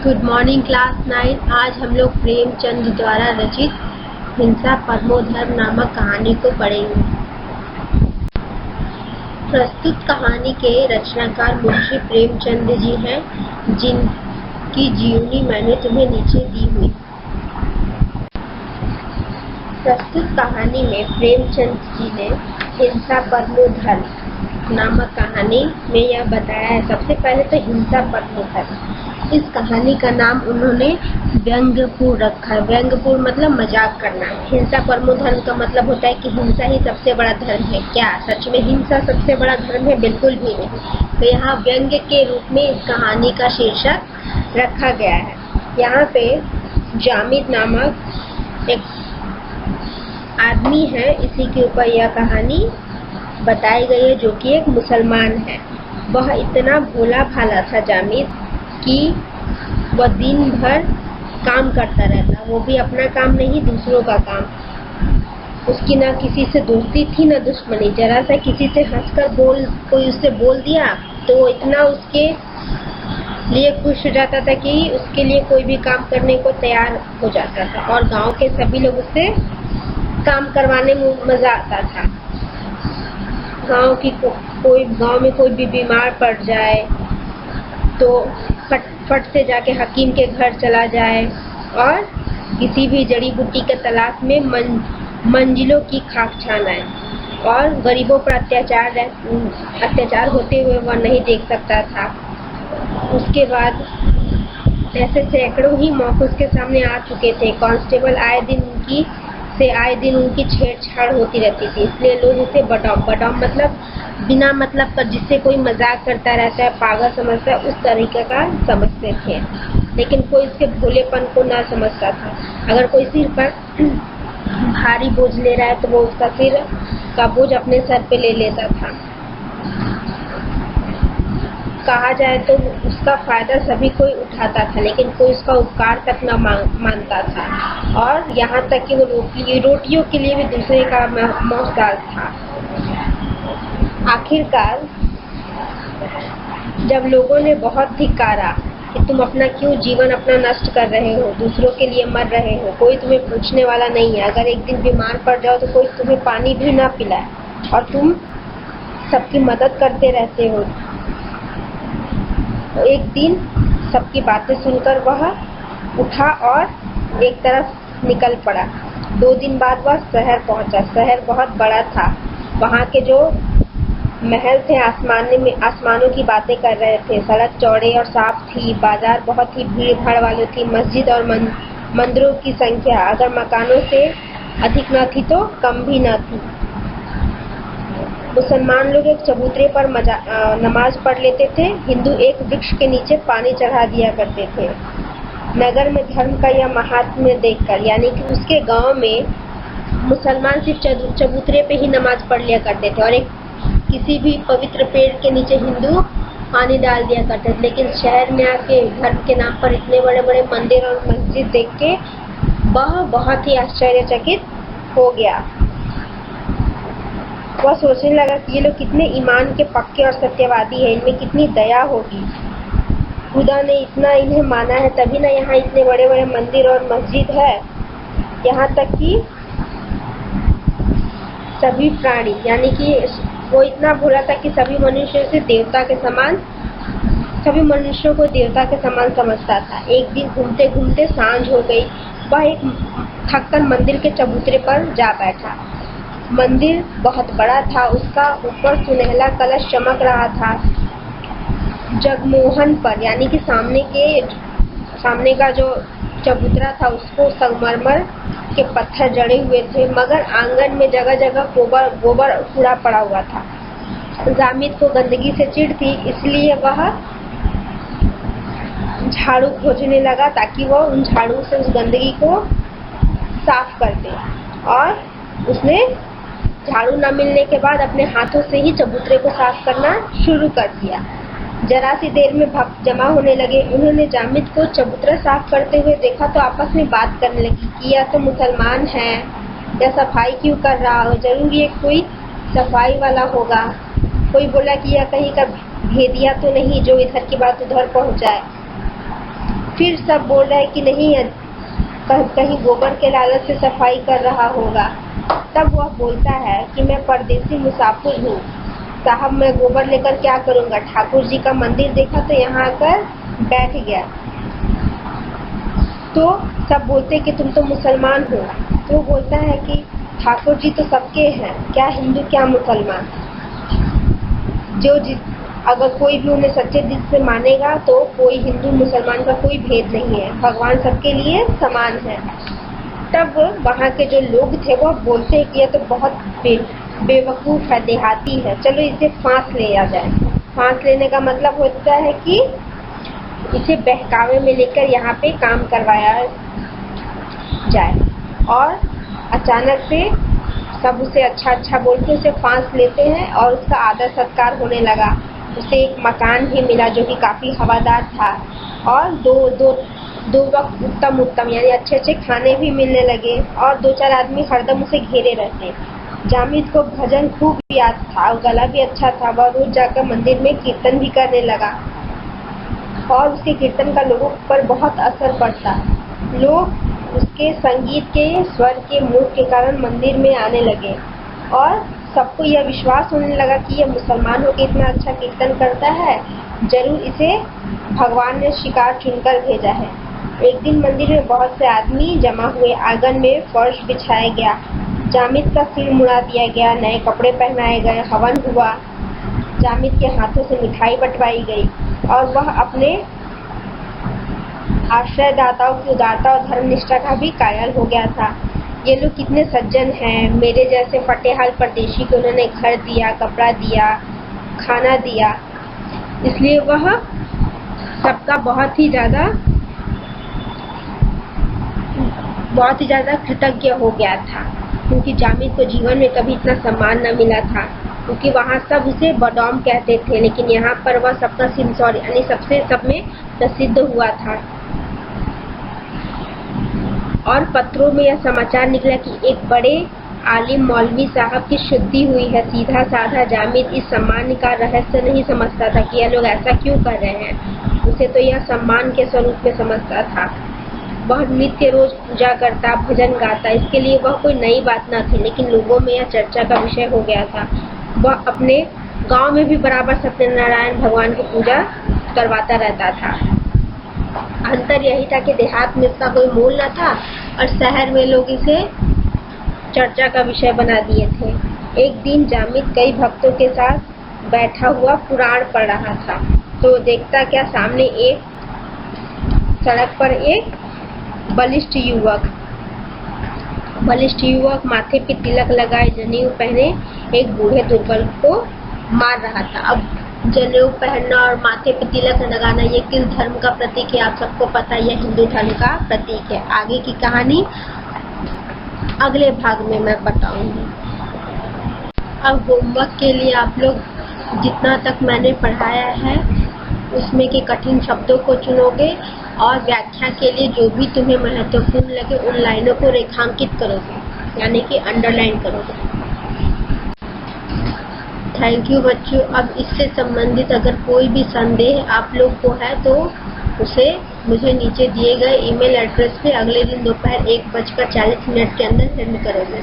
Good morning class 9। आज हम लोग प्रेमचंद द्वारा रचित हिंसा परमो धर्म नामक कहानी को पढ़ेंगे। प्रस्तुत कहानी के रचनाकार मुंशी प्रेमचंद जी हैं, जिनकी जीवनी मैंने तुम्हें नीचे दी हुई। प्रस्तुत कहानी में प्रेमचंद जी ने हिंसा परमो धर्म नामक कहानी में यह बताया है। सबसे पहले तो हिंसा परमो धर्म, इस कहानी का नाम उन्होंने व्यंग्यपूर्ण रखा है। व्यंग्यपूर्ण मतलब मजाक करना। हिंसा परमो धर्म का मतलब होता है कि हिंसा ही सबसे बड़ा धर्म है। क्या सच में हिंसा सबसे बड़ा धर्म है? बिल्कुल भी नहीं। तो यहाँ व्यंग्य के रूप में इस कहानी का शीर्षक रखा गया है। यहाँ पे जामिद नामक एक आदमी है, इसी के ऊपर यह कहानी बताई गई है, जो कि एक मुसलमान है। वह इतना भोला भाला था जामिद कि वह दिन भर काम करता रहता, वो भी अपना काम नहीं, दूसरों का काम। उसकी ना किसी से दोस्ती थी ना दुश्मनी। जरा सा किसी से हंसकर कोई उससे बोल दिया तो वो इतना उसके लिए खुश हो जाता था कि उसके लिए कोई भी काम करने को तैयार हो जाता था, और गांव के सभी लोग उससे काम करवाने में मजा आता था। गांव में कोई भी बीमार पड़ जाए तो फट से जाके हकीम के घर चला जाए और किसी भी जड़ी बूटी के तलाश में मंजिलों की खाक छान आए, और गरीबों पर अत्याचार होते हुए वह नहीं देख सकता था। उसके बाद ऐसे सैकड़ों ही मौके उसके सामने आ चुके थे। कांस्टेबल आए दिन उनकी छेड़छाड़ होती रहती थी, इसलिए लोग उसे बटॉम मतलब बिना मतलब का, जिससे कोई मजाक करता रहता है, पागल समझता है, उस तरीके का समझते थे। लेकिन कोई इसके भोलेपन को ना समझता था। अगर कोई सिर पर भारी बोझ ले रहा है तो वो उसका सिर का बोझ अपने सर पे ले लेता था। कहा जाए तो उसका फायदा सभी कोई उठाता था, लेकिन कोई उसका उपकार तक न मानता था, और यहाँ तक कि वो रोटियों के लिए भी दूसरे का मोहताज था। आखिरकार जब लोगों ने बहुत धिक्कारा कि तुम जीवन अपना नष्ट कर रहे हो, दूसरों के लिए मर रहे हो, कोई तुम्हें पूछने वाला नहीं है। अगर एक दिन बीमार पड़ जाओ तो कोई तुम्हें पानी भी ना पिलाए, और तुम सबकी मदद करते रहते हो। तो एक दिन सबकी बातें सुनकर वह उठा और एक तरफ निकल पड़ा। 2 दिन बाद वह शहर पहुंचा। शहर बहुत बड़ा था। वहां के जो महल थे आसमानों की बातें कर रहे थे। सड़क चौड़े और साफ थी। बाजार बहुत ही भीड़ भाड़ वाली थी। मस्जिद और मंदिरों की संख्या अगर मकानों से अधिक न थी तो कम भी न थी। मुसलमान लोग एक चबूतरे पर नमाज पढ़ लेते थे। हिंदू एक वृक्ष के नीचे पानी चढ़ा दिया करते थे। नगर में धर्म का यह महात्म्य देखकर, यानी कि उसके गांव में मुसलमान सिर्फ चबूतरे पे ही नमाज पढ़ लिया करते थे, और किसी भी पवित्र पेड़ के नीचे हिंदू पानी डाल दिया करते थे। लेकिन शहर में आके धर्म के नाम पर इतने बड़े बड़े मंदिर और मस्जिद देख के वह बहुत ही आश्चर्यचकित हो गया। वह सोचने लगा कि ये लोग कितने ईमान के पक्के और सत्यवादी हैं, इनमें कितनी दया होगी। खुदा ने इतना इन्हें माना है, तभी ना यहाँ इतने बड़े बड़े मंदिर और मस्जिद है। यहाँ तक कि सभी प्राणी, यानी कि वो इतना भोला था कि सभी मनुष्यों को देवता के समान समझता था। एक दिन घूमते घूमते सांझ हो गई। वह एक थककर मंदिर के चबूतरे पर जा बैठा। मंदिर बहुत बड़ा था। उसका ऊपर सुनहला कलश चमक रहा था। जगमोहन पर, यानी कि सामने का जो चबूतरा था, उसको संगमरमर के पत्थर जड़े हुए थे, मगर आंगन में जगह जगह गोबर कूड़ा पड़ा हुआ था। जामिद को गंदगी से चिढ़ थी, इसलिए वह झाड़ू खोजने लगा ताकि वह उन झाड़ू से उस गंदगी को साफ कर दे। और उसने झाड़ू न मिलने के बाद अपने हाथों से ही चबूतरे को साफ करना शुरू कर दिया। जरा सी देर में भक्त जमा होने लगे। उन्होंने जामिद को चबूतरा साफ करते हुए देखा तो आपस में बात करने लगी कि यह तो मुसलमान है, यह सफाई क्यों कर रहा हो, जरूर ये कोई सफाई वाला होगा। कोई बोला कि यह कहीं का भेदिया तो नहीं जो इधर की बात उधर पहुंचाए। फिर सब बोल रहे हैं कि नहीं, कहीं गोबर के लालच से सफाई कर रहा होगा। तब वह बोलता है कि मैं परदेसी मुसाफिर हूँ साहब, मैं गोबर लेकर क्या करूँगा। ठाकुर जी का मंदिर देखा तो यहाँ आकर बैठ गया। तो सब बोलते कि तुम तो मुसलमान हो। तो बोलता है कि ठाकुर जी तो सबके हैं, क्या हिंदू क्या मुसलमान। अगर कोई भी उन्हें सच्चे दिल से मानेगा तो कोई हिंदू मुसलमान का कोई भेद नहीं है, भगवान सबके लिए समान है। तब वहाँ के जो लोग थे वो बोलते हैं कि यह तो बहुत बेवकूफ़ है, देहाती है, चलो इसे फांस लिया जाए। फांस लेने का मतलब होता है कि इसे बहकावे में लेकर यहाँ पे काम करवाया जाए। और अचानक से सब उसे अच्छा बोल के उसे फांस लेते हैं और उसका आदर सत्कार होने लगा। उसे एक मकान भी मिला जो कि काफ़ी हवादार था और दो वक्त उत्तम यानी अच्छे खाने भी मिलने लगे और 2-4 आदमी हरदम उसे घेरे रहते। जामिद को भजन खूब याद था और गला भी अच्छा था। वह रोज जाकर मंदिर में कीर्तन भी करने लगा और उसके कीर्तन का लोगों पर बहुत असर पड़ता। लोग उसके संगीत के स्वर के मूड के कारण मंदिर में आने लगे और सबको यह विश्वास होने लगा कि यह मुसलमान होकर इतना अच्छा कीर्तन करता है, जरूर इसे भगवान ने शिकार चुनकर भेजा है। एक दिन मंदिर में बहुत से आदमी जमा हुए। आंगन में फर्श बिछाया गया, जामिद का सिर मुड़ा दिया गया, नए कपड़े पहनाए गए, हवन हुआ, जामिद के हाथों से मिठाई बंटवाई गई और वह अपने आश्रयदाताओं की उदारता और धर्मनिष्ठा का भी कायल हो गया था। ये लोग कितने सज्जन हैं, मेरे जैसे फटेहाल परदेशी को उन्होंने घर दिया, कपड़ा दिया, खाना दिया। इसलिए वह सबका बहुत ही ज़्यादा कृतज्ञ हो गया था, क्योंकि जामिद को जीवन में कभी इतना सम्मान न मिला था। क्योंकि वहाँ सब उसे बडौम कहते थे, लेकिन यहाँ पर वह सबका सिमसौर यानी सब में प्रसिद्ध हुआ था। और पत्रों में यह समाचार निकला कि एक बड़े आलिम मौलवी साहब की शुद्धि हुई है। सीधा साधा जामिद इस सम्मान का रहस्य नहीं समझता था कि यह लोग ऐसा क्यों कर रहे हैं। उसे तो यह सम्मान के स्वरूप में समझता था। वह नित्य रोज पूजा करता, भजन गाता, इसके लिए वह कोई नई बात न थी, लेकिन लोगों में यह चर्चा का विषय हो गया था। वह अपने गांव में भी बराबर सत्यनारायण भगवान की पूजा करवाता रहता था। अंतर यही था कि देहात में इसका कोई मोल न था और शहर में लोग इसे चर्चा का विषय बना दिए थे। एक दिन जामिद कई भक्तों के साथ बैठा हुआ पुराण पढ़ रहा था, तो देखता क्या, सामने एक सड़क पर एक बलिष्ठ युवक माथे पे तिलक लगाए, जनेऊ पहने एक बूढ़े दुर्बल को मार रहा था। अब जनेऊ पहनना और माथे पे तिलक लगाना ये किस धर्म का प्रतीक है आप सबको पता है, यह हिंदू धर्म का प्रतीक है। आगे की कहानी अगले भाग में मैं बताऊंगी। अब होमवर्क के लिए आप लोग जितना तक मैंने पढ़ाया है उसमें के कठिन शब्दों को चुनोगे और व्याख्या के लिए जो भी तुम्हें महत्वपूर्ण लगे उन लाइनों को रेखांकित करोगे, यानी कि अंडरलाइन करोगे। थैंक यू बच्चों। अब इससे संबंधित अगर कोई भी संदेह आप लोग को है तो उसे मुझे नीचे दिए गए ईमेल एड्रेस पे अगले दिन दोपहर 1:40 के अंदर सेंड करोगे।